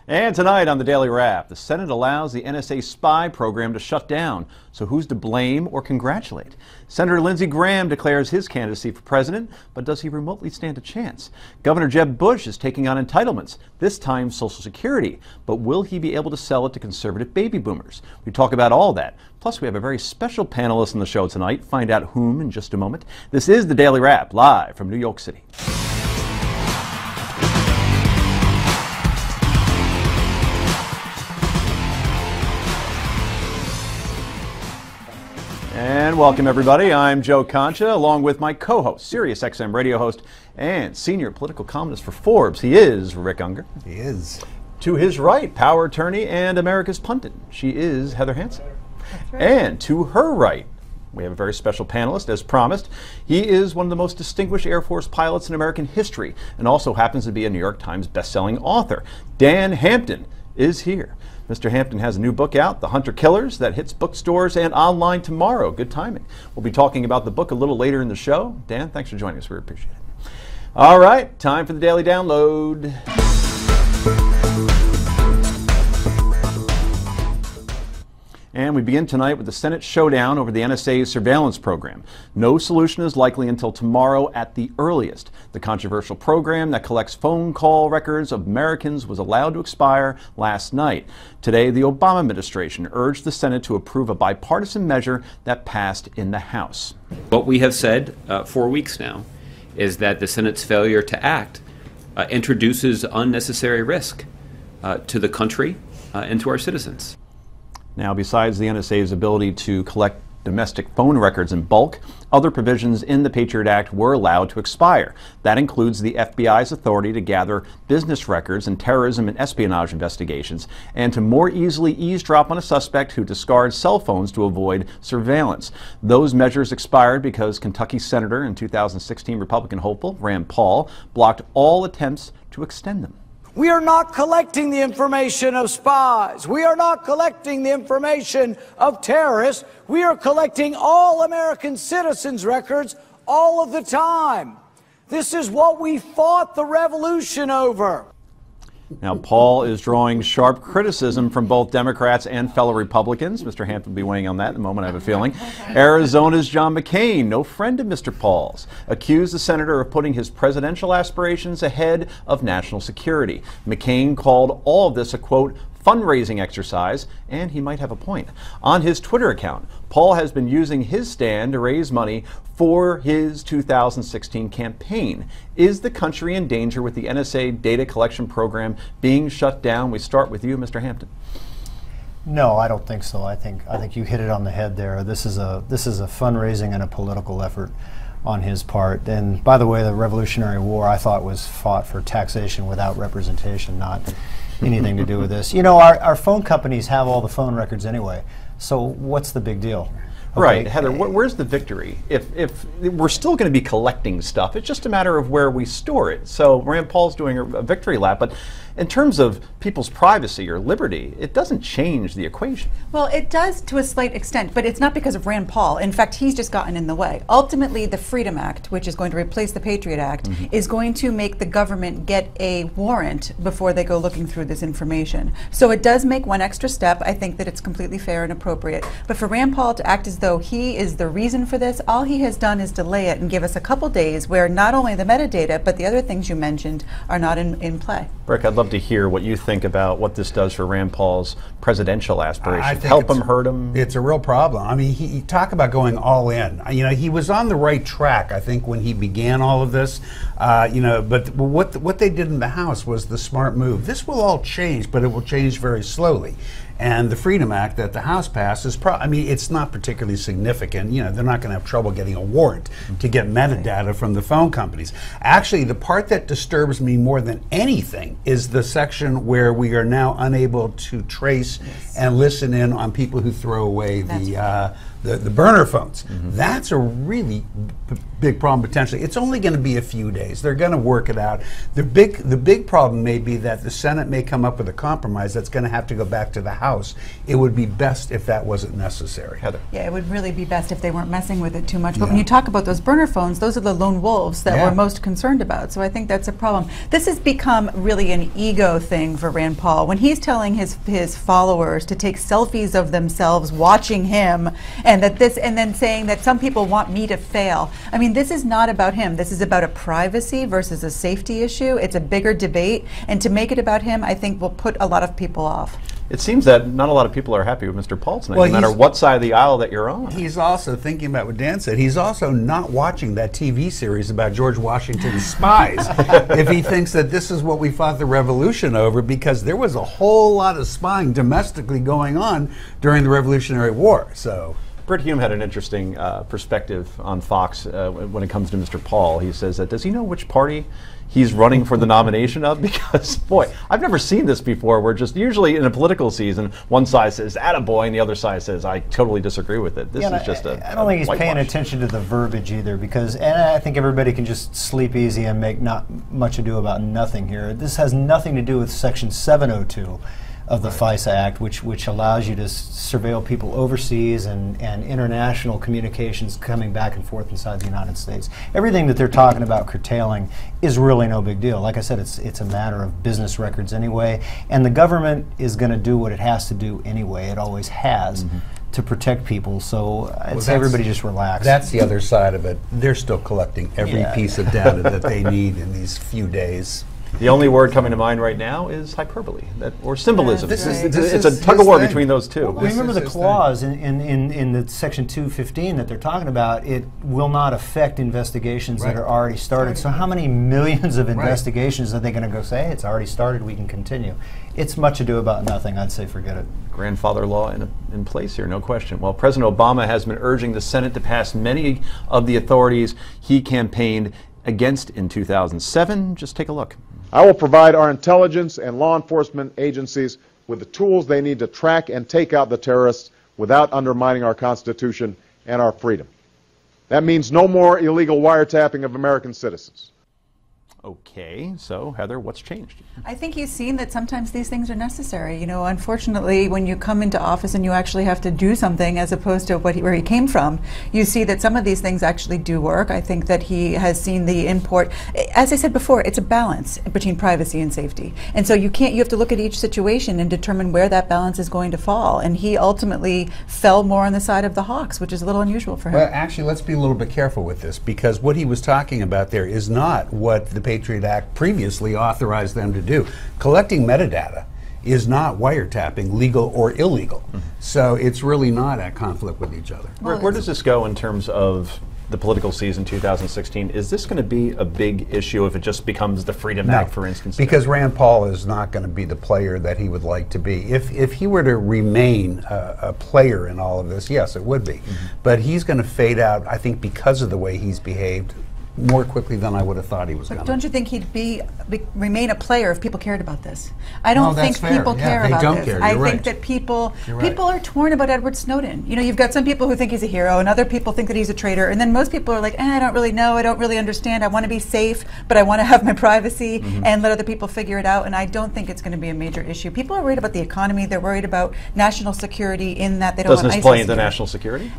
And tonight on the Daily Wrap, the Senate allows the NSA spy program to shut down. So who's to blame or congratulate? Senator Lindsey Graham declares his candidacy for president, but does he remotely stand a chance? Governor Jeb Bush is taking on entitlements, this time Social Security, but will he be able to sell it to conservative baby boomers? We talk about all that. Plus, we have a very special panelist on the show tonight. Find out whom in just a moment. This is the Daily Wrap, live from New York City. And welcome, everybody. I'm Joe Concha, along with my co-host, Sirius XM radio host, and senior political columnist for Forbes. He is Rick Unger. He is. To his right, power attorney and America's pundit. She is Heather Hansen. Right. And to her right, we have a very special panelist, as promised. He is one of the most distinguished Air Force pilots in American history, and also happens to be a New York Times best-selling author. Dan Hampton is here. Mr. Hampton has a new book out, The Hunter Killers, that hits bookstores and online tomorrow. Good timing. We'll be talking about the book a little later in the show. Dan, thanks for joining us. We appreciate it. All right, time for the Daily Download. And we begin tonight with the Senate showdown over the NSA's surveillance program. No solution is likely until tomorrow at the earliest. The controversial program that collects phone call records of Americans was allowed to expire last night. Today, the Obama administration urged the Senate to approve a bipartisan measure that passed in the House. What we have said for weeks now is that the Senate's failure to act introduces unnecessary risk to the country and to our citizens. Now, besides the NSA's ability to collect domestic phone records in bulk, other provisions in the Patriot Act were allowed to expire. That includes the FBI's authority to gather business records in terrorism and espionage investigations, and to more easily eavesdrop on a suspect who discards cell phones to avoid surveillance. Those measures expired because Kentucky Senator and 2016 Republican hopeful Rand Paul blocked all attempts to extend them. We are not collecting the information of spies. We are not collecting the information of terrorists. We are collecting all American citizens' records all of the time. This is what we fought the revolution over. Now, Paul is drawing sharp criticism from both Democrats and fellow Republicans. Mr. Hampton will be weighing on that in a moment, I have a feeling. Arizona's John McCain, no friend of Mr. Paul's, accused the senator of putting his presidential aspirations ahead of national security. McCain called all of this a, quote, fundraising exercise, and he might have a point. On his Twitter account, Paul has been using his stand to raise money for his 2016 campaign. Is the country in danger with the NSA Data Collection program being shut down? We start with you, Mr. Hampton. No, I don't think so. I think you hit it on the head there. This is a fundraising and a political effort on his part. And by the way, the Revolutionary War, I thought, was fought for taxation without representation, not anything to do with this. You know, our phone companies have all the phone records anyway, so what's the big deal? Okay. Right, Heather, where's the victory? If we're still going to be collecting stuff, it's just a matter of where we store it. So Rand Paul's doing a victory lap, but in terms of people's privacy or liberty, it doesn't change the equation. Well, it does to a slight extent, but it's not because of Rand Paul. In fact, he's just gotten in the way. Ultimately, the Freedom Act, which is going to replace the Patriot Act, is going to make the government get a warrant before they go looking through this information. So it does make one extra step. I think that it's completely fair and appropriate. But for Rand Paul to act as though he is the reason for this, all he has done is delay it and give us a couple days where not only the metadata, but the other things you mentioned are not in play. Rick, I'd love to hear what you think about what this does for Rand Paul's presidential aspirations. Help him, hurt him? It's a real problem. I mean, he talk about going all in. You know, he was on the right track, I think, when he began all of this. You know, but what they did in the House was the smart move. This will all change, but it will change very slowly. And the Freedom Act that the House passed is, I mean, it's not particularly significant. You know, they're not going to have trouble getting a warrant to get metadata from the phone companies. Actually, the part that disturbs me more than anything is the section where we are now unable to trace and listen in on people who throw away the burner phones. That's a really big problem potentially. It's only going to be a few days. They're going to work it out. The big problem may be that the Senate may come up with a compromise that's going to have to go back to the House. It would be best if that wasn't necessary. Heather. Yeah, it would really be best if they weren't messing with it too much. But when you talk about those burner phones, those are the lone wolves that we're most concerned about. So I think that's a problem. This has become really an ego thing for Rand Paul. When he's telling his followers to take selfies of themselves watching him, and then saying that some people want me to fail. I mean, this is not about him. This is about a privacy versus a safety issue. It's a bigger debate, and to make it about him, I think will put a lot of people off. It seems that not a lot of people are happy with Mr. Paul tonight, Well, no matter what side of the aisle that you're on. He's also thinking about what Dan said. He's also not watching that TV series about George Washington's spies if he thinks that this is what we fought the revolution over, because there was a whole lot of spying domestically going on during the Revolutionary War. So Britt Hume had an interesting perspective on Fox when it comes to Mr. Paul. He says that, does he know which party he's running for the nomination of? Because, boy, I've never seen this before, where just usually in a political season, one side says, attaboy, and the other side says, I totally disagree with it. This is just I don't think he's paying whitewash. attention to the verbiage either, because, and I think everybody can just sleep easy and make not much ado about nothing here. This has nothing to do with Section 702 of the FISA Act, which allows you to surveil people overseas and international communications coming back and forth inside the United States. Everything that they're talking about curtailing is really no big deal. Like I said, it's a matter of business records anyway, and the government is going to do what it has to do anyway. It always has. To protect people, so I'd say everybody just relax. that's the other side of it. They're still collecting every piece of data that they need in these few days. The only word coming to mind right now is hyperbole, or symbolism. This is- It's a tug-of-war between those two. Well, remember the clause in the Section 215 that they're talking about, it will not affect investigations that are already started. So how many millions of investigations are they going to go say, hey, it's already started, we can continue? It's much ado about nothing. I'd say forget it. Grandfather law in place here, no question. Well, President Obama has been urging the Senate to pass many of the authorities he campaigned against in 2007. Just take a look. I will provide our intelligence and law enforcement agencies with the tools they need to track and take out the terrorists without undermining our Constitution and our freedom. That means no more illegal wiretapping of American citizens. Okay, so Heather, what's changed? I think he's seen that sometimes these things are necessary. You know, unfortunately, when you come into office and you actually have to do something as opposed to where he came from, you see that some of these things actually do work. I think that he has seen the import. As I said before, it's a balance between privacy and safety. And so you have to look at each situation and determine where that balance is going to fall. And he ultimately fell more on the side of the hawks, which is a little unusual for him. Well, actually, let's be a little bit careful with this, because what he was talking about there is not what the Patriot Act previously authorized them to do. Collecting metadata is not wiretapping, legal or illegal. So it's really not at conflict with each other. Where does this go in terms of the political season 2016? Is this going to be a big issue if it just becomes the Freedom Act, for instance? Because Rand Paul is not going to be the player that he would like to be. If he were to remain a player in all of this, yes, it would be. But he's going to fade out, I think, because of the way he's behaved more quickly than I would have thought he was going to. Don't you think he'd remain a player if people cared about this? I don't No, think that's fair. people Yeah, care they about don't this. care. I You're think right. that people You're right. are torn about Edward Snowden. You know, you've got some people who think he's a hero, and other people think that he's a traitor, and then most people are like, I don't really know, I don't really understand, I want to be safe, but I want to have my privacy and let other people figure it out, and I don't think it's going to be a major issue. People are worried about the economy, they're worried about national security in that they don't Doesn't want this ISIS play into here. national security?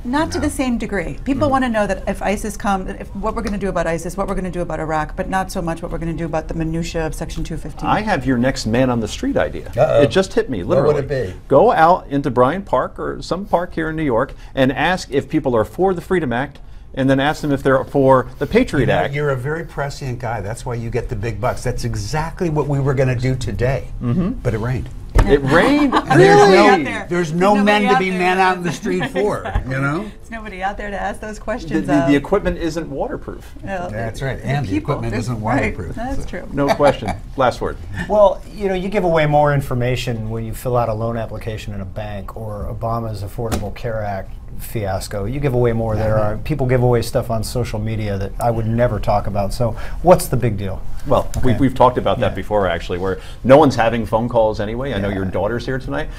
Not to the same degree. People want to know that if ISIS comes, what we're going to do about ISIS, what we're going to do about Iraq, but not so much what we're going to do about the minutia of Section 215. I have your next man on the street idea. Uh-oh. It just hit me, What literally. would it be? Go out into Bryant Park or some park here in New York and ask if people are for the Freedom Act, and then ask them if they're for the Patriot Act. You're a very prescient guy. That's why you get the big bucks. That's exactly what we were going to do today. But it rained. It rained? And Really? there's no Nobody men to out be there. men out in the street for, you know? There's nobody out there to ask those The, questions the equipment isn't waterproof. That's right. And the people, equipment there's- isn't right, waterproof. That's So. true. No question. Last word. Well, you know, you give away more information when you fill out a loan application in a bank or Obama's Affordable Care Act fiasco. You give away more there. People give away stuff on social media that I would never talk about. So what's the big deal? Well, we've talked about that before, actually, where no one's having phone calls anyway. I know your daughter's here tonight.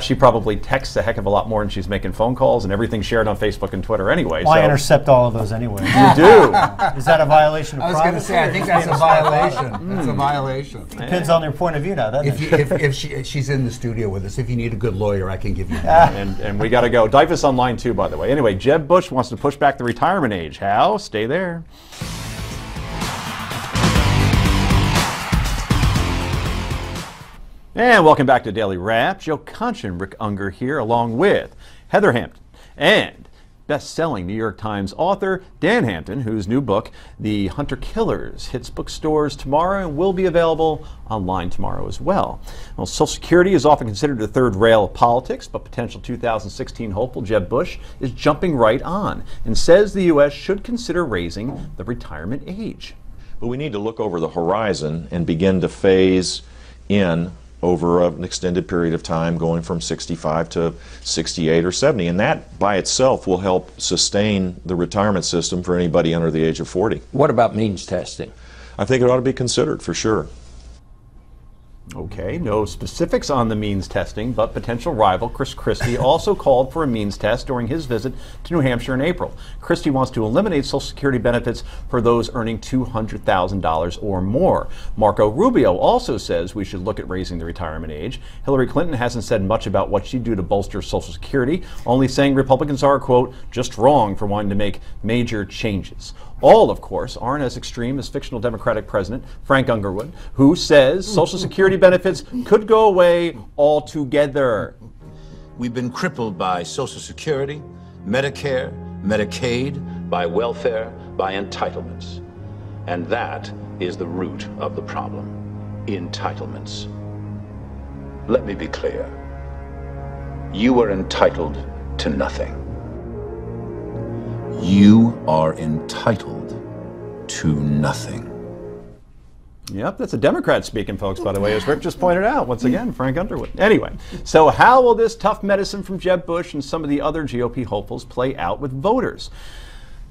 She probably texts a heck of a lot more than she's making phone calls, and everything's shared on Facebook and Twitter anyway. Well, I intercept all of those anyway. You do? Is that a violation of privacy? I was going to say, I think that's a violation. It's a violation. Depends on their point of view now, doesn't it? If she's in the studio with us, if you need a good lawyer, I can give you that. And we got to go. DIFUS online too, by the way. Anyway, Jeb Bush wants to push back the retirement age. How? Stay there. And welcome back to Daily Wrap. Joe Concha and Rick Unger here, along with Heather Hampton and best-selling New York Times author Dan Hampton, whose new book, The Hunter Killers, hits bookstores tomorrow and will be available online tomorrow as well. Well, Social Security is often considered the third rail of politics, but potential 2016 hopeful Jeb Bush is jumping right on and says the U.S. should consider raising the retirement age. But we need to look over the horizon and begin to phase in over an extended period of time, going from 65 to 68 or 70. And that by itself will help sustain the retirement system for anybody under the age of 40. What about means testing? I think it ought to be considered for sure. Okay, no specifics on the means testing, but potential rival Chris Christie also called for a means test during his visit to New Hampshire in April. Christie wants to eliminate Social Security benefits for those earning $200,000 or more. Marco Rubio also says we should look at raising the retirement age. Hillary Clinton hasn't said much about what she'd do to bolster Social Security, only saying Republicans are, quote, just wrong for wanting to make major changes. All, of course, aren't as extreme as fictional Democratic President Frank Underwood, who says Social Security benefits could go away altogether. We've been crippled by Social Security, Medicare, Medicaid, by welfare, by entitlements. And that is the root of the problem. Entitlements. Let me be clear. You are entitled to nothing. You are entitled to nothing. Yep, that's a Democrat speaking, folks, by the way, as Rick just pointed out. Once again, Frank Underwood. Anyway, so how will this tough medicine from Jeb Bush and some of the other GOP hopefuls play out with voters?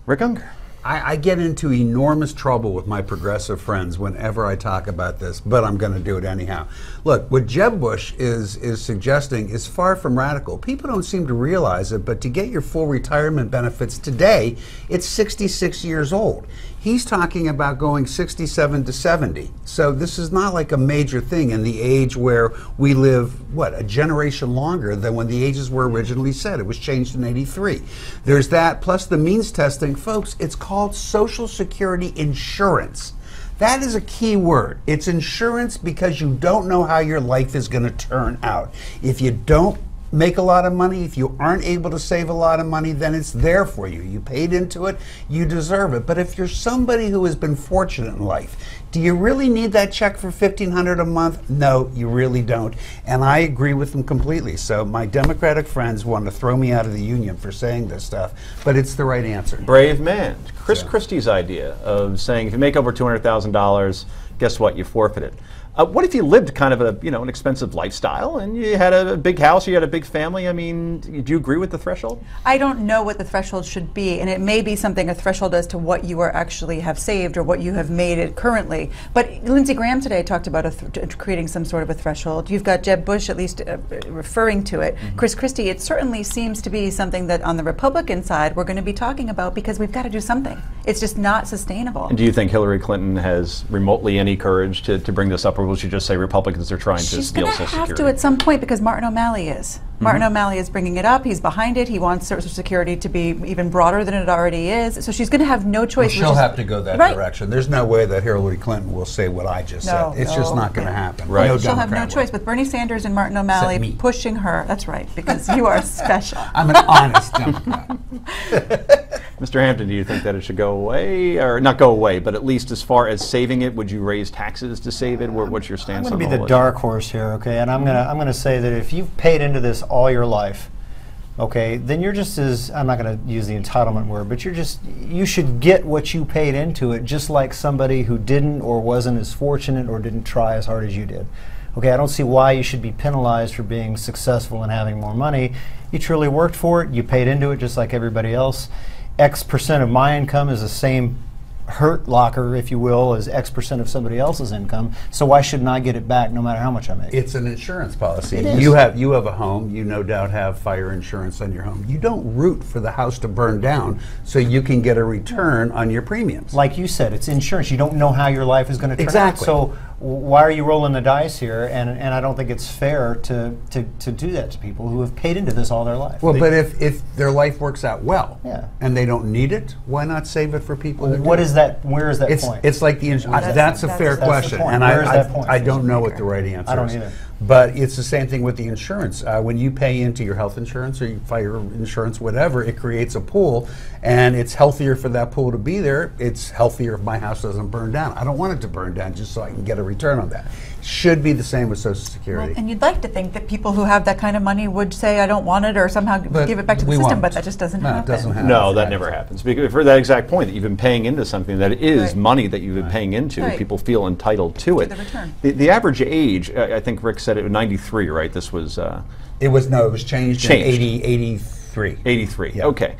Rick Unger. I get into enormous trouble with my progressive friends whenever I talk about this, but I'm going to do it anyhow. Look, what Jeb Bush is suggesting is far from radical. People don't seem to realize it, but to get your full retirement benefits today, it's 66 years old. He's talking about going 67 to 70. So this is not like a major thing in the age where we live, what, a generation longer than when the ages were originally set. It was changed in '83. There's that, plus the means testing. Folks, it's called Social Security insurance. That is a key word. It's insurance because you don't know how your life is going to turn out. If you don't make a lot of money, if you aren't able to save a lot of money, then it's there for you. You paid into it, you deserve it. But if you're somebody who has been fortunate in life, do you really need that check for $1,500 a month? No, you really don't. And I agree with them completely. So my Democratic friends want to throw me out of the union for saying this stuff, but it's the right answer. Brave man. Chris Christie's idea of saying if you make over $200,000, guess what, you forfeit it. What if you lived kind of an expensive lifestyle and you had a big house, you had a big family? I mean, do you agree with the threshold? I don't know what the threshold should be, and it may be something, a threshold as to what you are actually have saved or what you have made it currently. But Lindsey Graham today talked about creating some sort of a threshold. You've got Jeb Bush at least referring to it. Mm-hmm. Chris Christie, it certainly seems to be something that on the Republican side we're going to be talking about because we've got to do something. It's just not sustainable. And do you think Hillary Clinton has remotely any courage to bring this up? Or will she just say Republicans are trying to steal Social Security? She's going to have to at some point because Martin O'Malley is. Martin O'Malley is bringing it up. He's behind it. He wants Social Security to be even broader than it already is. So she's going to have no choice. Well, she'll have to go that direction. There's no way that Hillary Clinton will say what I just said. It's just not going to happen. Right. No she'll have no choice. With Bernie Sanders and Martin O'Malley pushing her. That's right, because you are special. I'm an honest Democrat. Mr. Hampton, do you think that it should go away, or not go away, but at least as far as saving it, would you raise taxes to save it? What's your stance on I'm going to be the dark horse here, okay? And I'm going to say that if you've paid into this all your life, okay, then you're just as, I'm not going to use the entitlement word, but you should get what you paid into it, just like somebody who didn't or wasn't as fortunate or didn't try as hard as you did. Okay, I don't see why you should be penalized for being successful and having more money. You truly worked for it, you paid into it just like everybody else. X% of my income is the same hurt locker, if you will, as X% of somebody else's income. So why shouldn't I get it back no matter how much I make? It's an insurance policy. It is. You have a home. You no doubt have fire insurance on your home. You don't root for the house to burn down so you can get a return on your premiums. Like you said, it's insurance. You don't know how your life is going to turn Exactly. out. So why are you rolling the dice here? And I don't think it's fair to do that to people who have paid into this all their life. Well, but if their life works out well, Yeah. and they don't need it, why not save it for people? that What do? is that? Where is that It's point? it's like the that's a fair the question, point. and Where is I that point? I don't know what the right answer is. I don't either. But it's the same thing with the insurance. When you pay into your health insurance or your fire insurance, whatever, it creates a pool, and it's healthier for that pool to be there. It's healthier if my house doesn't burn down. I don't want it to burn down just so I can get a return on that. Should be the same with Social Security. Well, and you'd like to think that people who have that kind of money would say, I don't want it, or somehow But give it back to the we system, won't. but that just doesn't No, it happen. doesn't happen. No, that never happens. Because for that exact point, that you've been paying into something that is Right. money that you've been paying into, Right. people feel entitled to it. the return. The average age, I think Rick said it was 93, right? This was It was changed in 83. 83. Yeah. Okay.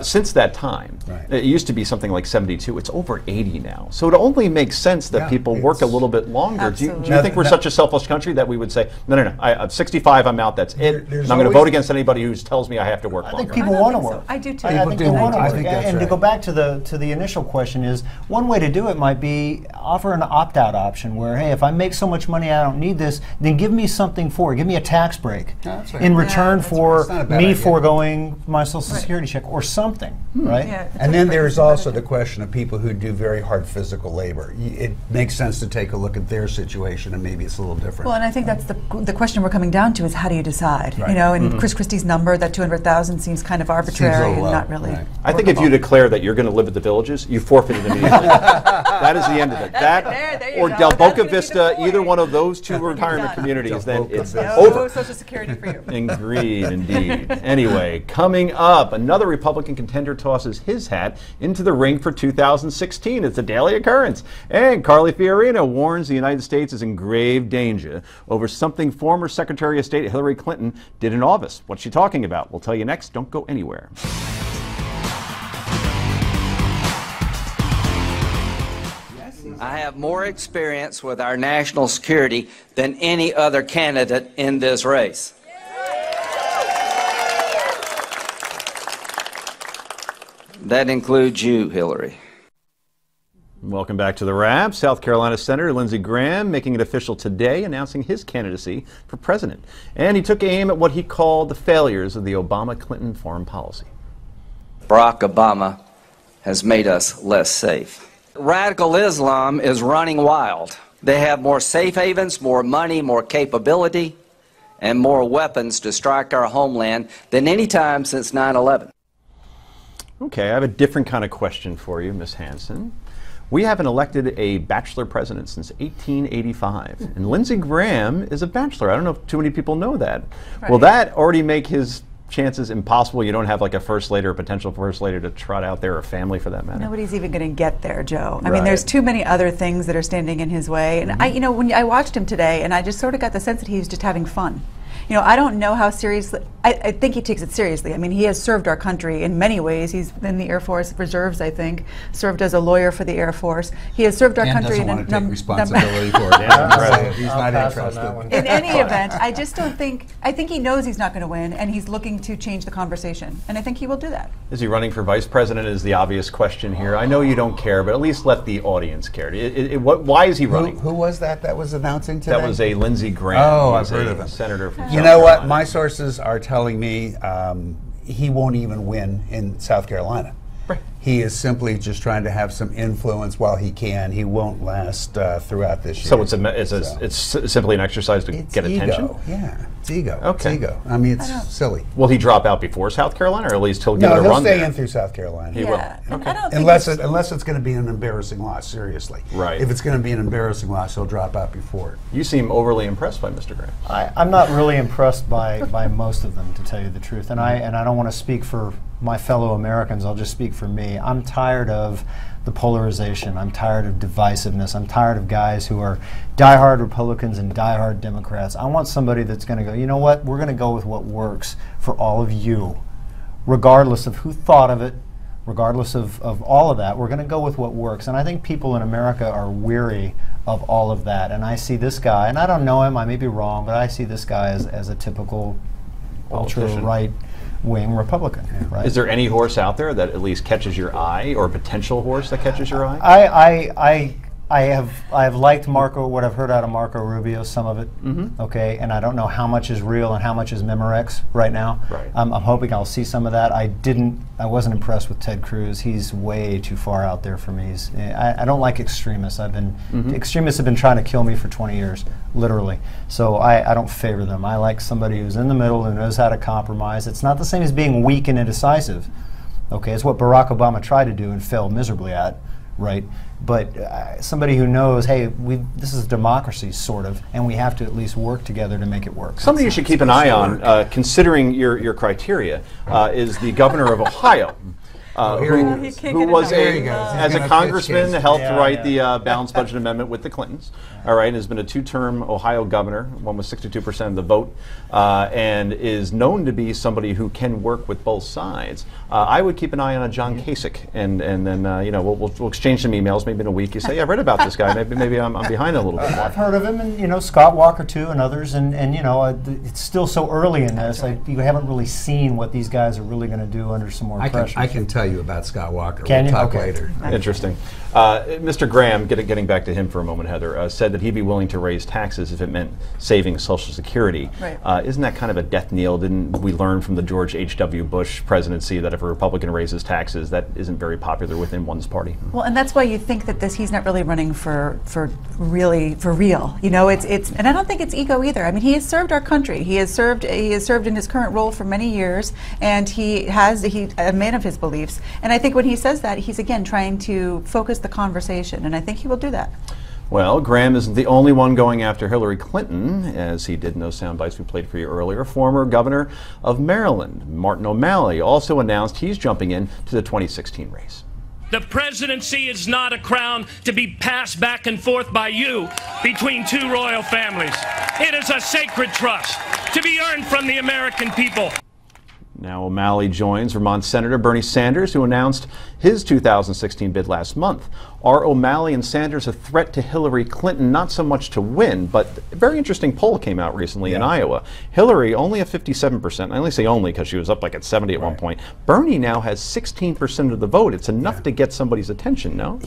Since that time, Right. it used to be something like 72. It's over 80 now. So it only makes sense that Yeah, people work a it's- little bit longer. Do you Absolutely. think we're such a selfish country that we would say, no, I'm 65, I'm out, that's it, There's and I'm going to always- vote against anybody who tells me I have to work I longer? think people I don't want to think so. work. I do too. I People think do they want want to. to I work. think that's And to right. go back to the initial question is, one way to do it might be offer an opt-out option where, hey, if I make so much money I don't need this, then give me something for it. Give me a tax break That's right. in return that's for right. It's not a bad me idea. foregoing my Social Security check or something, right? Yeah, it's And a then great there's question. also the question of people who do very hard physical labor. It makes sense to take a look at their situation, and maybe it's a little different. Well, and I think that's the question we're coming down to is how do you decide? Right. You know, and Chris Christie's number, that 200,000, seems kind of arbitrary little and low, not really. right. I think if you declare that you're going to live at the Villages, you forfeited immediately. That is the end of it. That there you or go. Del That's Boca gonna be the Vista, point. either one of those two retirement done. communities, Del then Boca it's Vista. over. No Social Security for you. Agreed, indeed. Anyway, coming up, another Republican contender tosses his hat into the ring for 2016. It's a daily occurrence. And Carly Fiorina warns the United States is in grave danger over something former Secretary of State Hillary Clinton did in office. What's she talking about? We'll tell you next. Don't go anywhere. I have more experience with our national security than any other candidate in this race. That includes you, Hillary. Welcome back to the Wrap. South Carolina Senator Lindsey Graham making it official today, announcing his candidacy for president. And he took aim at what he called the failures of the Obama-Clinton foreign policy. Barack Obama has made us less safe. Radical Islam is running wild. They have more safe havens, more money, more capability, and more weapons to strike our homeland than any time since 9/11. Okay, I have a different kind of question for you, Ms. Hansen. We haven't elected a bachelor president since 1885, and Lindsey Graham is a bachelor. I don't know if too many people know that. Will Right. that already make his chances impossible? You don't have like a first lady or potential first lady to trot out there, or family for that matter? Nobody's even going to get there, Joe. I Right. mean, there's too many other things that are standing in his way. And when I watched him today, and I just sort of got the sense that he was just having fun. You know, I don't know how seriously, I think he takes it seriously. I mean, he has served our country in many ways. He's in the Air Force Reserves, I think, served as a lawyer for the Air Force. He has served our Dan country doesn't in want to take number. responsibility for it. He's not interested. In any event, I just don't think, I think he knows he's not going to win, and he's looking to change the conversation. And I think he will do that. Is he running for vice president is the obvious question here. I know you don't care, but at least let the audience care. Why is he running? Who was that was announcing today? That was a Lindsey Graham. Oh, He's I've heard a of him. Senator from You South know what? Carolina. My sources are telling me he won't even win in South Carolina. He is simply just trying to have some influence while he can. He won't last throughout this year. So it's simply an exercise to get attention? Yeah, it's ego. Okay. It's ego. I mean, it's silly. Will he drop out before South Carolina, or at least he'll give it a run? No, he'll stay there? in through South Carolina. He will. Okay. Unless it's going to be an embarrassing loss, seriously. Right. If it's going to be an embarrassing loss, he'll drop out before it. You seem overly impressed by Mr. Graham. I'm not really impressed by most of them, to tell you the truth. And I don't want to speak for my fellow Americans. I'll just speak for me. I'm tired of the polarization. I'm tired of divisiveness. I'm tired of guys who are diehard Republicans and diehard Democrats. I want somebody that's going to go, you know what, we're going to go with what works for all of you, regardless of who thought of it, regardless of all of that. We're going to go with what works. And I think people in America are weary of all of that. And I see this guy, and I don't know him, I may be wrong, but I see this guy as a typical ultra-right wing Republican. Right? Is there any horse out there that at least catches your eye, or a potential horse that catches your eye? I have liked what I've heard out of Marco Rubio, some of it, okay, and I don't know how much is real and how much is Memorex right now. Right. I'm hoping I'll see some of that. I wasn't impressed with Ted Cruz. He's way too far out there for me. I don't like extremists. Extremists have been trying to kill me for 20 years, literally. So I don't favor them. I like somebody who's in the middle, who knows how to compromise. It's not the same as being weak and indecisive. Okay, it's what Barack Obama tried to do and failed miserably at, right? But somebody who knows, hey, this is a democracy, sort of, and we have to at least work together to make it work. Something you should keep an eye on, considering your criteria, is the governor of Ohio. Who was as a congressman, helped write the balanced budget amendment with the Clintons, all right, and has been a two-term Ohio governor, one with 62% of the vote, and is known to be somebody who can work with both sides. I would keep an eye on a John Kasich, and then we'll exchange some emails. Maybe in a week you say, yeah, I read about this guy. Maybe I'm behind a little bit more. I've heard of him, and Scott Walker too, and others, and it's still so early in this. You haven't really seen what these guys are really going to do under some more pressure. I can tell you about Scott Walker. Can we'll you? talk later. Interesting. Mr. Graham, getting back to him for a moment, Heather, said that he'd be willing to raise taxes if it meant saving Social Security. Right. Isn't that kind of a death knell? Didn't we learn from the George H.W. Bush presidency that if a Republican raises taxes, that isn't very popular within one's party? Well, and that's why you think that he's not really running for real. It's and I don't think it's ego either. I mean, he has served our country. He has served in his current role for many years, and he's a man of his beliefs. And I think when he says that, he's again trying to focus the conversation, and I think he will do that. Well, Graham isn't the only one going after Hillary Clinton, as he did in those sound bites we played for you earlier. Former governor of Maryland, Martin O'Malley, also announced he's jumping in to the 2016 race. The presidency is not a crown to be passed back and forth by you between two royal families. It is a sacred trust to be earned from the American people. Now O'Malley joins Vermont Senator Bernie Sanders, who announced his 2016 bid last month. Are O'Malley and Sanders a threat to Hillary Clinton? Not so much to win, but a very interesting poll came out recently in Iowa. Hillary only at 57%. I only say only because she was up like at 70 at one point. Bernie now has 16% of the vote. It's enough to get somebody's attention, no?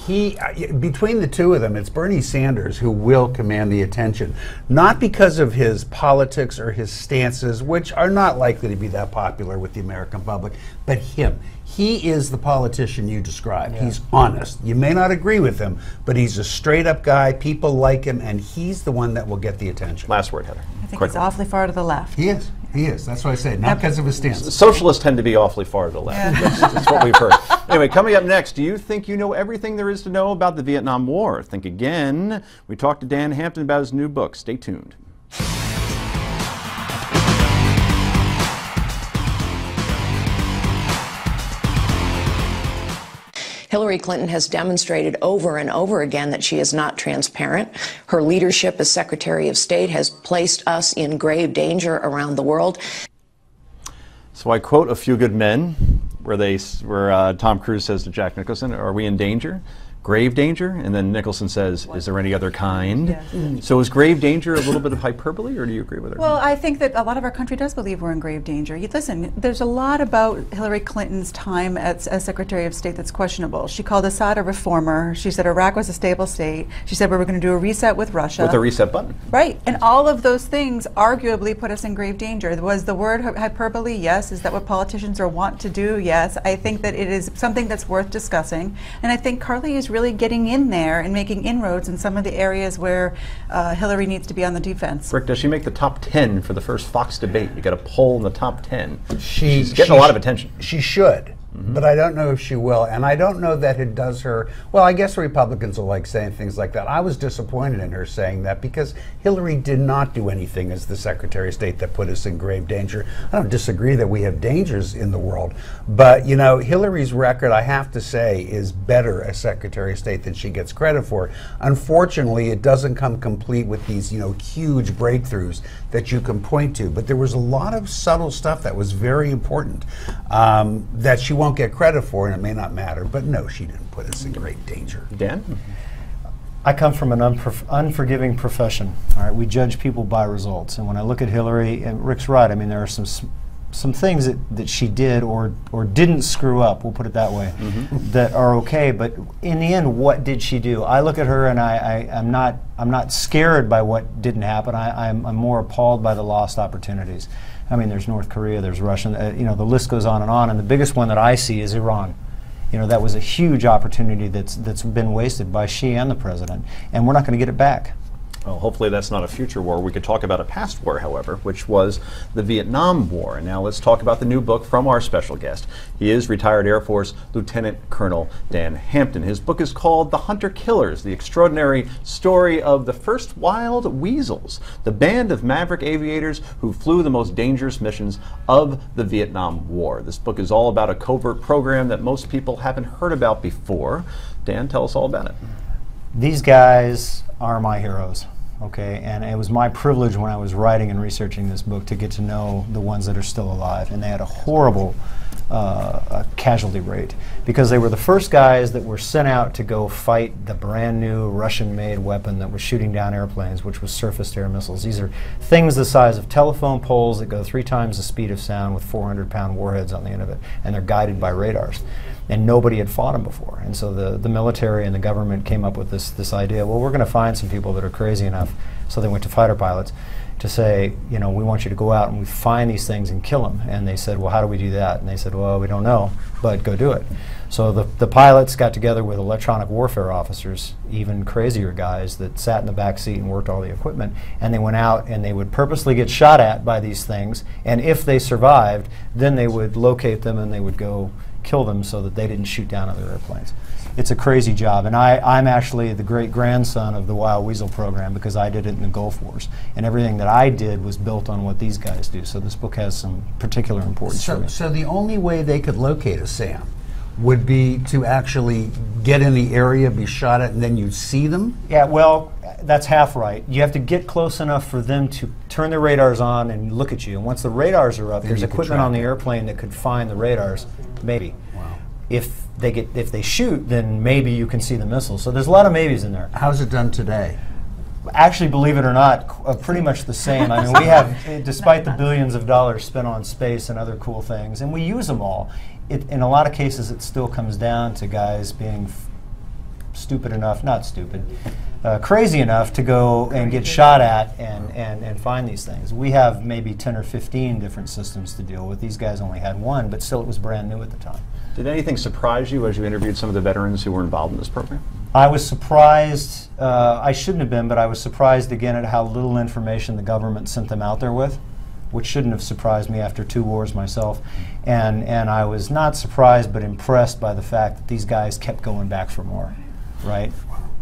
Between the two of them, it's Bernie Sanders who will command the attention. Not because of his politics or his stances, which are not likely to be that popular with the American public, but him. He is the politician you described. He's honest. You may not agree with him, but he's a straight-up guy. People like him, and he's the one that will get the attention. Last word, Heather. I think he's awfully far to the left. He is. He is. That's what I say. Not because of his stance. Socialists tend to be awfully far to the left. That's what we've heard. Anyway, coming up next, do you think you know everything there is to know about the Vietnam War? Think again. We talked to Dan Hampton about his new book. Stay tuned. Hillary Clinton has demonstrated over and over again that she is not transparent. Her leadership as Secretary of State has placed us in grave danger around the world. So I quote A Few Good Men, where Tom Cruise says to Jack Nicholson, "Are we in danger?" grave danger, and then Nicholson says, is there any other kind? Yes. So is grave danger a little bit of hyperbole, or do you agree with her? Well, I think that a lot of our country does believe we're in grave danger. Listen, there's a lot about Hillary Clinton's time as Secretary of State that's questionable. She called Assad a reformer. She said Iraq was a stable state. She said we were going to do a reset with Russia. With a reset button. Right, and all of those things arguably put us in grave danger. Was the word hyperbole? Yes. Is that what politicians are want to do? Yes. I think that it is something that's worth discussing, and I think Carly is really getting in there and making inroads in some of the areas where Hillary needs to be on the defense. Rick, does she make the top 10 for the first Fox debate? You got a poll in the top 10. She's getting a lot of attention. She should. But I don't know if she will, and I don't know that it does her. Well, I guess Republicans will like saying things like that. I was disappointed in her saying that because Hillary did not do anything as the Secretary of State that put us in grave danger. I don't disagree that we have dangers in the world, but you know, Hillary's record, I have to say, is better as Secretary of State than she gets credit for. Unfortunately, it doesn't come complete with these, you know, huge breakthroughs that you can point to. But there was a lot of subtle stuff that was very important that she won't get credit for, and it may not matter, but no, she didn't put us in great danger. Dan? I come from an unforgiving profession. All right, we judge people by results, and when I look at Hillary, and Rick's right, I mean, there are some things that she did or didn't screw up, we'll put it that way, that are okay, but in the end, what did she do? I look at her and I'm not scared by what didn't happen. I'm more appalled by the lost opportunities. I mean, there's North Korea, there's Russia, you know, the list goes on, and the biggest one that I see is Iran. You know, that was a huge opportunity that's been wasted by she and the president, and we're not going to get it back. Well, hopefully that's not a future war. We could talk about a past war, however, which was the Vietnam War. And now let's talk about the new book from our special guest. He is retired Air Force Lieutenant Colonel Dan Hampton. His book is called The Hunter Killers, the extraordinary story of the first wild weasels, the band of maverick aviators who flew the most dangerous missions of the Vietnam War. This book is all about a covert program that most people haven't heard about before. Dan, tell us all about it. These guys are my heroes. Okay, and it was my privilege when I was writing and researching this book to get to know the ones that are still alive, and they had a horrible casualty rate because they were the first guys that were sent out to go fight the brand new Russian-made weapon that was shooting down airplanes, which was surface-to-air missiles. These are things the size of telephone poles that go 3 times the speed of sound with 400-pound warheads on the end of it, and they're guided by radars. And nobody had fought them before. And so the military and the government came up with this idea, well, we're going to find some people that are crazy enough. So they went to fighter pilots to say, you know, we want you to go out and we find these things and kill them. And they said, well, how do we do that? And they said, well, we don't know, but go do it. So the pilots got together with electronic warfare officers, even crazier guys that sat in the back seat and worked all the equipment, and they went out and they would purposely get shot at by these things, and if they survived, then they would locate them and they would go kill them so that they didn't shoot down other airplanes. It's a crazy job, and I'm actually the great-grandson of the Wild Weasel program because I did it in the Gulf Wars, and everything that I did was built on what these guys do, so this book has some particular importance for me. So the only way they could locate us, Sam, would be to actually get in the area, be shot at, and then you see them? Yeah, well, that's half right. You have to get close enough for them to turn their radars on and look at you, and once the radars are up, then there's equipment on the airplane that could find the radars, maybe. Wow. If they shoot, then maybe you can see the missiles. So there's a lot of maybes in there. How's it done today? Actually, believe it or not, pretty much the same. I mean, we have, despite the billions of dollars spent on space and other cool things, and we use them all, in a lot of cases it still comes down to guys being stupid enough, not stupid, crazy enough to go and get shot at and find these things. We have maybe 10 or 15 different systems to deal with. These guys only had one, but still it was brand new at the time. Did anything surprise you as you interviewed some of the veterans who were involved in this program? I was surprised, I shouldn't have been, but I was surprised again at how little information the government sent them out there with, which shouldn't have surprised me after 2 wars myself. And I was not surprised but impressed by the fact that these guys kept going back for more, right?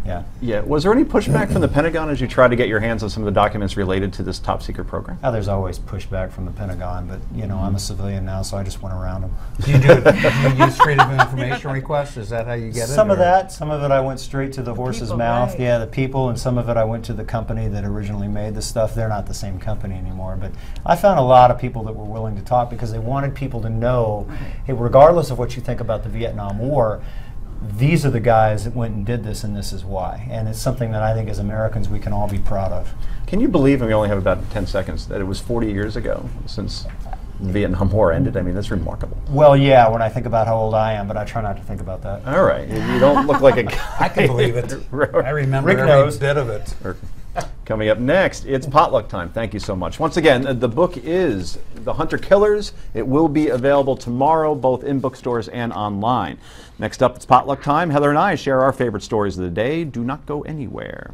Yeah. Yeah. Was there any pushback from the Pentagon as you tried to get your hands on some of the documents related to this top secret program? Oh, there's always pushback from the Pentagon, but you know, I'm a civilian now, so I just went around them. Do you use freedom of information requests? Is that how you get it? Some of that. Some of it I went straight to the horse's mouth. Right. Yeah, the people, and some of it I went to the company that originally made the stuff. They're not the same company anymore, but I found a lot of people that were willing to talk because they wanted people to know, hey, regardless of what you think about the Vietnam War, these are the guys that went and did this, and this is why. And it's something that I think as Americans we can all be proud of. Can you believe, and we only have about 10 seconds, that it was 40 years ago since the Vietnam War ended? I mean, that's remarkable. Well, yeah, when I think about how old I am, but I try not to think about that. All right. You don't look like a guy. I can believe it. I remember Rick every knows. bit of it. Coming up next, it's potluck time. Thank you so much. Once again, the book is The Hunter Killers. It will be available tomorrow, both in bookstores and online. Next up, it's potluck time. Heather and I share our favorite stories of the day. Do not go anywhere.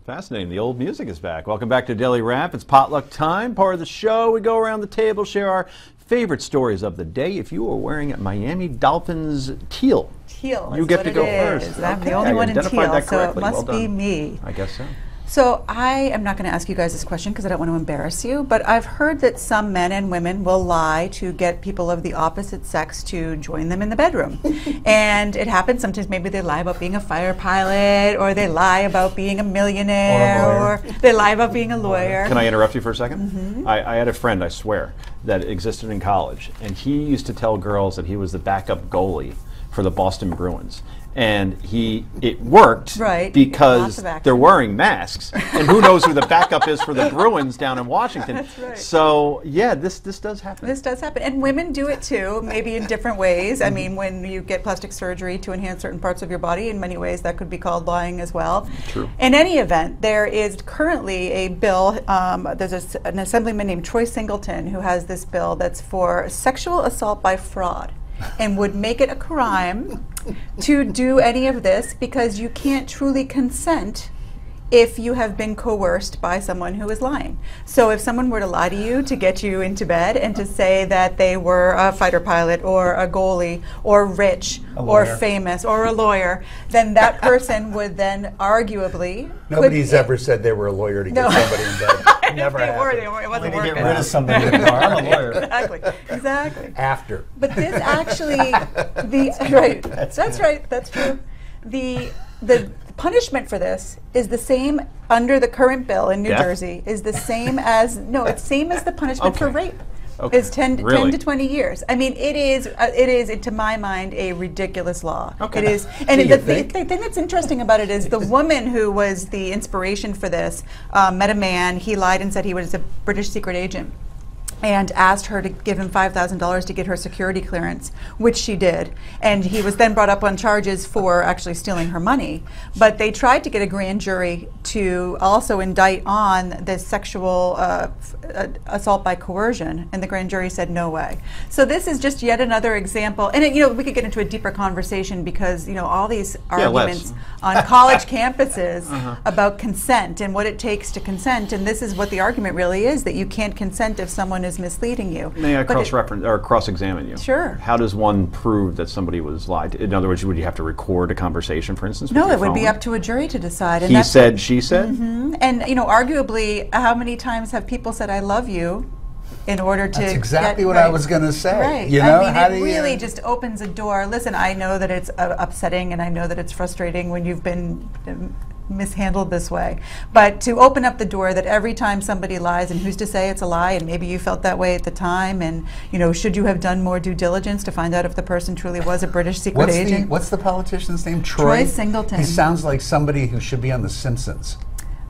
Fascinating. The old music is back. Welcome back to Daily Wrap. It's potluck time. Part of the show, we go around the table, share our favorite stories of the day. If you are wearing Miami Dolphins teal, Teal. you get to go first. I'm the only one in identified teal, that so it correctly. must Well be done. me. I guess so. So I am not going to ask you guys this question because I don't want to embarrass you, but I've heard that some men and women will lie to get people of the opposite sex to join them in the bedroom. And it happens sometimes. Maybe they lie about being a fighter pilot, or they lie about being a millionaire, or they lie about being a lawyer. Can I interrupt you for a second? I had a friend, I swear, that existed in college, and he used to tell girls that he was the backup goalie for the Boston Bruins. And it worked Right. because Lots of they're action. wearing masks, and who knows who the backup is for the Bruins down in Washington. That's right. So yeah, this does happen. This does happen. And women do it too, maybe in different ways. I mean, when you get plastic surgery to enhance certain parts of your body, in many ways that could be called lying as well. True. In any event, there is currently a bill, there's an assemblyman named Troy Singleton who has this bill that's for sexual assault by fraud, and would make it a crime to do any of this because you can't truly consent if you have been coerced by someone who is lying. So if someone were to lie to you to get you into bed and to say that they were a fighter pilot or a goalie or rich or famous or a lawyer, then that person would then arguably... Nobody's ever said they were a lawyer to get somebody in bed. Never happened. It wasn't To working. get rid of somebody anymore. I'm a lawyer. Exactly. After. But this actually, right, that's right, that's true. The punishment for this is the same under the current bill in New Death? Jersey, is the same as, it's same as the punishment for rape. Okay. It's 10 Really? to 20 years. I mean, it is, to my mind, a ridiculous law. Okay. It is, and the thing that's interesting about it is the woman who was the inspiration for this met a man. He lied and said he was a British secret agent, and asked her to give him $5,000 to get her security clearance, which she did. And he was then brought up on charges for actually stealing her money. But they tried to get a grand jury to also indict on this sexual assault by coercion, and the grand jury said no way. So this is just yet another example. And we could get into a deeper conversation because all these arguments on college campuses about consent and what it takes to consent, and this is what the argument really is, that you can't consent if someone is misleading you. May I cross-reference or cross-examine you? Sure. How does one prove that somebody was lied to? In other words, would you have to record a conversation, for instance? No, with it your would be phone? up to a jury to decide. And He said, she said? And arguably, how many times have people said "I love you" in order to? That's exactly what right. I was going to say. Right. You know, I mean, it really just opens a door. Listen, I know that it's upsetting, and I know that it's frustrating when you've been mishandled this way. But to open up the door that every time somebody lies, and who's to say it's a lie, and maybe you felt that way at the time, and should you have done more due diligence to find out if the person truly was a British secret agent? What's the politician's name? Troy Singleton. He sounds like somebody who should be on The Simpsons.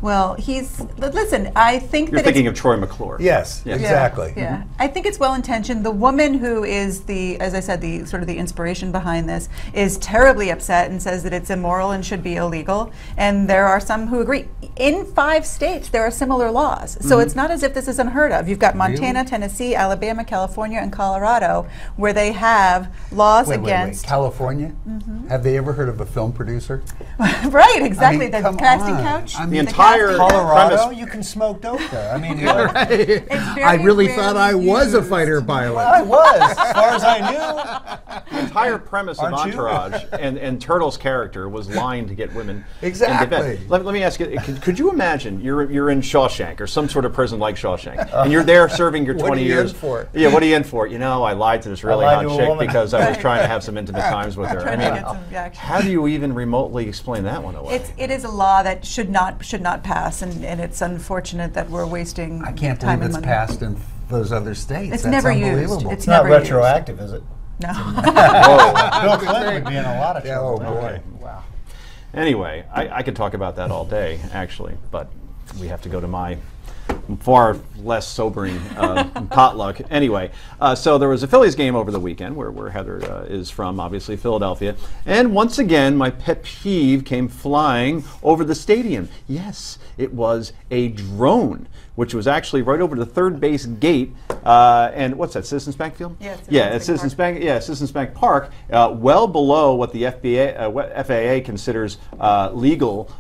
Well, listen, I think You're thinking of Troy McClure. Yes, exactly. Yeah. I think it's well intentioned. The woman who is as I said, the sort of the inspiration behind this is terribly upset and says that it's immoral and should be illegal. And there are some who agree. In 5 states, there are similar laws. So it's not as if this is unheard of. You've got Montana, Tennessee, Alabama, California, and Colorado, where they have laws against. Wait. California? Have they ever heard of a film producer? Right, exactly. I mean, The casting couch. I mean, The entire Colorado, premise. you can smoke dope there. I mean, I really thought I was a fighter pilot. I was, as far as I knew. The entire premise of Aren't you? Entourage and Turtle's character was lying to get women Exactly. into bed. Let me ask you, could you imagine you're in Shawshank or some sort of prison like Shawshank, and you're there serving your 20 What are you years. in for? Yeah, what are you in for? I lied to this really lied hot to a chick woman. because I was trying to have some intimate times with her. I Trying to mean, get some action. how do you even remotely explain that one away? It is a law that should not pass, and it's unfortunate that we're wasting I can't time believe it's and money. passed in those other states. It's That's never used. unbelievable. It's not never retroactive, is it? No. Bill Clinton would be in a lot of trouble. Oh, boy. Okay. Wow. Anyway, I could talk about that all day, actually, but we have to go to my far less sobering potluck. Anyway, so there was a Phillies game over the weekend where Heather is from, obviously Philadelphia. And once again, my pet peeve came flying over the stadium. Yes, it was a drone, which was actually right over the third base gate. And what's that, Citizens Bank Field? Yeah, it's Citizens Bank. Yeah, Citizens Bank Park, well below what the FAA considers legal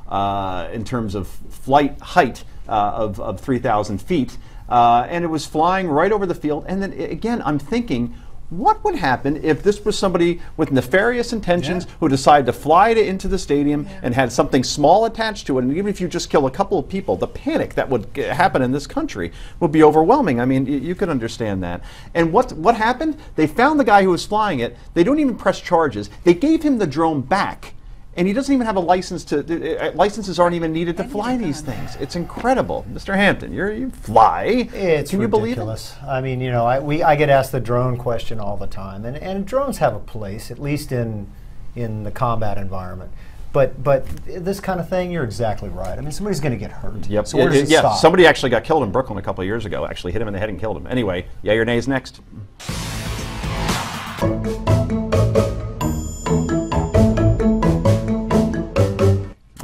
in terms of flight height. Of 3,000 feet, and it was flying right over the field. And then again, I'm thinking, what would happen if this was somebody with nefarious intentions who decided to fly it into the stadium and had something small attached to it? And even if you just kill a couple of people, the panic that would happen in this country would be overwhelming. I mean, you could understand that. And what happened? They found the guy who was flying it. They don't even press charges. They gave him the drone back. And he doesn't even have a license to. Licenses aren't even needed to fly these things. It's incredible, Mr. Hampton. You fly. It's Can you believe it? ridiculous. I mean, you know, I get asked the drone question all the time, and drones have a place, at least in the combat environment. But this kind of thing, you're exactly right. I mean, somebody's going to get hurt. Yep. So where does it stop? Somebody actually got killed in Brooklyn a couple of years ago. Actually hit him in the head and killed him. Anyway, yay or nay's next.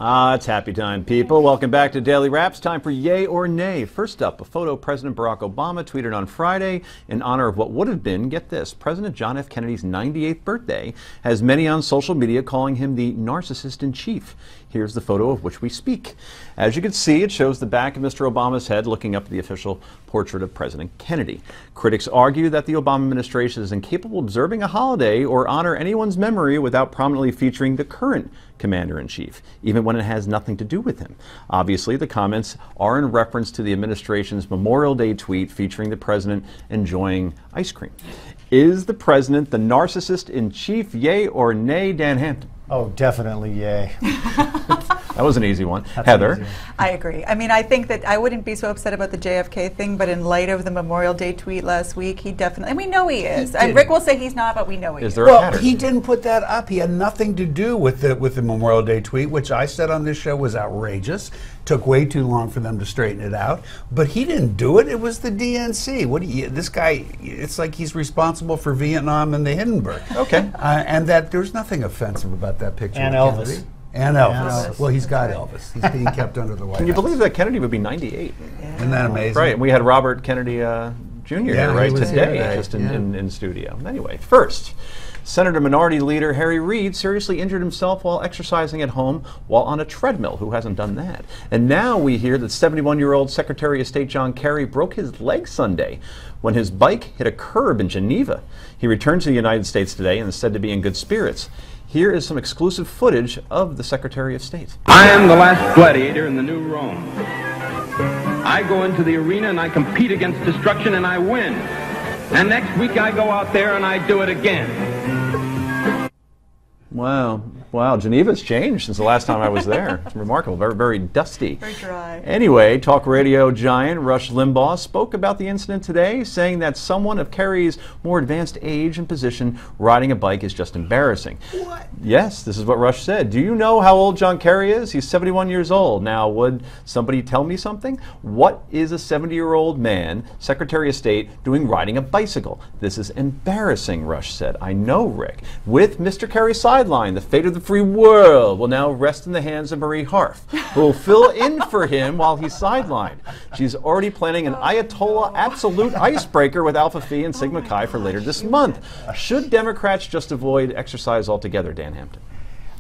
It's happy time, people. Welcome back to Daily Wraps. Time for Yay or Nay. First up, a photo President Barack Obama tweeted on Friday in honor of what would have been, get this, President John F. Kennedy's 98th birthday, has many on social media calling him the narcissist in chief. Here's the photo of which we speak. As you can see, it shows the back of Mr. Obama's head looking up at the official portrait of President Kennedy. Critics argue that the Obama administration is incapable of observing a holiday or honor anyone's memory without prominently featuring the current commander-in-chief, even when it has nothing to do with him. Obviously, the comments are in reference to the administration's Memorial Day tweet featuring the president enjoying ice cream. Is the president the narcissist in chief, yay or nay, Dan Hampton? Oh, definitely yay. That was an easy one. That's Heather? an easy one. I agree. I mean, I think that I wouldn't be so upset about the JFK thing, but in light of the Memorial Day tweet last week, he definitely, and we know he is. And Rick will say he's not, but we know he is. There a pattern? He didn't put that up. He had nothing to do with the Memorial Day tweet, which I said on this show was outrageous. Took way too long for them to straighten it out. But he didn't do it. It was the DNC. This guy, it's like he's responsible for Vietnam and the Hindenburg. Okay. And that there's nothing offensive about that picture. And of Elvis. Kennedy. And Elvis. Elvis. Well, he's got Elvis. He's being kept under the White Can you House. believe that Kennedy would be 98? Isn't that amazing? Right, and we had Robert Kennedy Jr. here, right, he was today, here today, just yeah. in studio. Anyway, first, Senator Minority Leader Harry Reid seriously injured himself while exercising at home while on a treadmill. Who hasn't done that? And now we hear that 71-year-old Secretary of State John Kerry broke his leg Sunday when his bike hit a curb in Geneva. He returned to the United States today and is said to be in good spirits. Here is some exclusive footage of the Secretary of State. I am the last gladiator in the new Rome. I go into the arena and I compete against destruction and I win. And next week I go out there and I do it again. Wow, Geneva's changed since the last time I was there. It's remarkable, very, very dusty. Very dry. Anyway, talk radio giant Rush Limbaugh spoke about the incident today, saying that someone of Kerry's more advanced age and position riding a bike is just embarrassing. What? Yes, this is what Rush said. Do you know how old John Kerry is? He's 71 years old. Now, would somebody tell me something? What is a 70-year-old man, Secretary of State, doing riding a bicycle? This is embarrassing, Rush said. I know, Rick. With Mr. Kerry sidelined, the fate of the free world will now rest in the hands of Marie Harf, who will fill in for him while he's sidelined. She's already planning an Ayatollah absolute icebreaker with Alpha Phi and Sigma Chi for later this month. Should Democrats just avoid exercise altogether, Dan Hampton?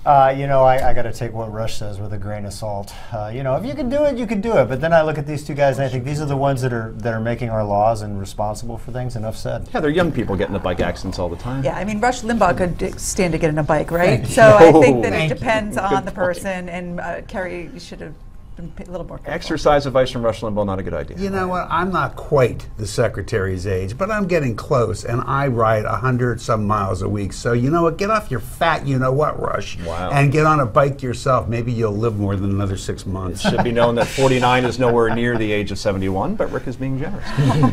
You know, I got to take what Rush says with a grain of salt. You know, if you can do it, you can do it. But then I look at these two guys and I think these are the ones that are making our laws and responsible for things. Enough said. Yeah, they're young people getting into bike accidents all the time. Yeah, I mean, Rush Limbaugh could stand to get in a bike, right? So I think that it depends on the person, and Kerry should have been a little more careful. Exercise advice from Rush Limbaugh, not a good idea. You know what? I'm not quite the secretary's age, but I'm getting close, and I ride 100-some miles a week. So you know what? Get off your fat you-know-what, Rush, Wow. and get on a bike yourself. Maybe you'll live more than another 6 months. It should be known that 49 is nowhere near the age of 71, but Rick is being generous.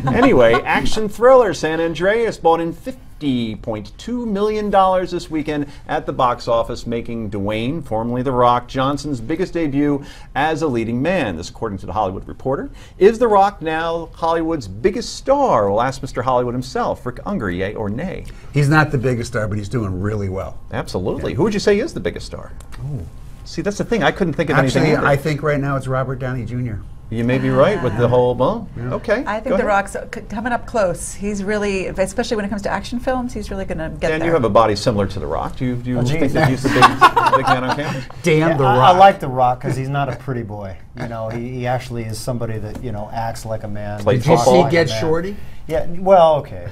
Anyway, action thriller San Andreas bought in $50.2 million this weekend at the box office, making Dwayne, formerly The Rock, Johnson's biggest debut as a leading man. This, according to The Hollywood Reporter. Is The Rock now Hollywood's biggest star? We'll ask Mr. Hollywood himself, Rick Unger, yay or nay? He's not the biggest star, but he's doing really well. Absolutely. Yeah. Who would you say is the biggest star? Ooh. See, that's the thing. I couldn't think of Actually, anything. I think right now it's Robert Downey Jr. You may be right with the whole, well, okay. I think The Rock's coming up close. He's really, especially when it comes to action films, he's really going to get Dan, there. you have a body similar to The Rock. Do you Oh, think that he's the big man on campus? Dan The I Rock. like The Rock because he's not a pretty boy. You know, he actually is somebody that, you know, acts like a man. Played Did you football see like Get Shorty? Yeah, well, okay.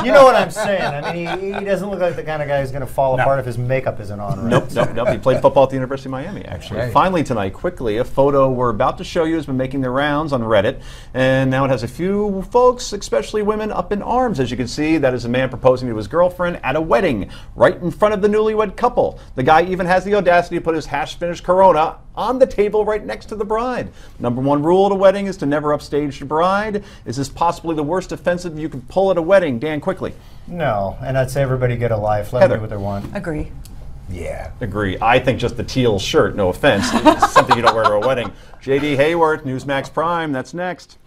You know what I'm saying. I mean, he doesn't look like the kind of guy who's going to fall apart if his makeup isn't on. Right? Nope. He played football at the University of Miami, actually. Right. Finally tonight, quickly, a photo we're about to show you has been making the rounds on Reddit. And now it has a few folks, especially women, up in arms. As you can see, that is a man proposing to his girlfriend at a wedding, right in front of the newlywed couple. The guy even has the audacity to put his half-finished Corona on the table right next to the bride. Number one rule at a wedding is to never upstage the bride. Is this possibly the worst offensive you can pull at a wedding? Dan, quickly. No, and I'd say everybody get a life. Let Heather. them do what they want. Agree. Yeah. Agree. I think just the teal shirt, no offense, is something you don't wear to a wedding. J.D. Hayworth, Newsmax Prime, that's next.